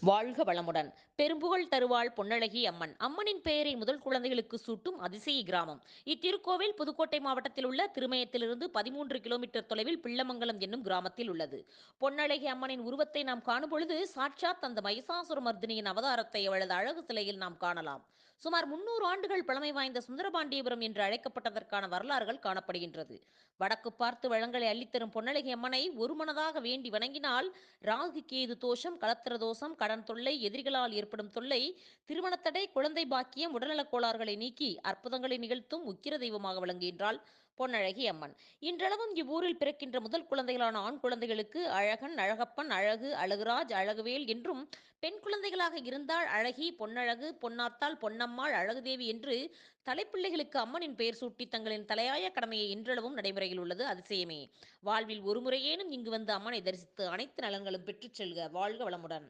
வாழ்க வளமுடன். பெரும்புகழ் தருவாள் பொன்னழகி அம்மன். அம்மனின் பெயரை முதல் குழந்தைகளுக்கு சூட்டும் அதிசய கிராமம். இத்திருக்கோவில் புதுக்கோட்டை மாவட்டத்தில் உள்ள திருமயத்திலிருந்து 13 கிலோமீட்டர் தொலைவில் பிள்ளமங்கலம் என்னும் கிராமத்தில் உள்ளது. பொன்னழகி அம்மனின் உருவத்தை நாம் காணும்பொழுது சாட்சாத் அந்த மகிஷாசுரமர்தினியின் அவதாரத்தை அவளது அழகு சிலையில் நாம் காணலாம். சுமார் 300 ஆண்டுகள் பழமை வாய்ந்த சுந்தரபாண்டியபுரம் என்று அழைக்கப்பட்டதற்கான வரலாறுகள் காணப்படுகின்றது. வடக்கு பார்த்து வளங்களை அள்ளித்தரும் பொன்னழகி அம்மனை ஒருமனதாக வேண்டி வணங்கினால் ராகு கேது தோஷம், கலத்திர தோஷம், கடன் தொல்லை, எதிரிகளால் ஏற்படும் தொல்லை, திருமணத்தடை, குழந்தை பாக்கியம், உடல்நலக் கோளாறுகளை நீக்கி அற்புதங்களை நிகழ்த்தும் உக்கிர தெய்வமாக விளங்குகின்றாள் பொன்னழகி அம்மன். இன்றளவும் இவ்வூரில் பிறக்கின்ற முதல் குழந்தைகளான ஆண் குழந்தைகளுக்கு அழகன், அழகப்பன், அழகு, அழகுராஜ், அழகுவேல் என்றும், பெண் குழந்தைகளாக இருந்தால் அழகி, பொன்னழகு, பொன்னாத்தாள், பொன்னம்மாள், அழகுதேவி என்று தலைப்பிள்ளைகளுக்கு அம்மனின் பெயர் சூட்டி தங்களின் தலையாய கடமையை இன்றளவும் நடைமுறையில் உள்ளது அதிசயமே. வாழ்வில் ஒருமுறையேனும் இங்கு வந்து அம்மனை தரிசித்து அனைத்து நலன்களும் பெற்றுச் செல்க. வாழ்க வளமுடன்.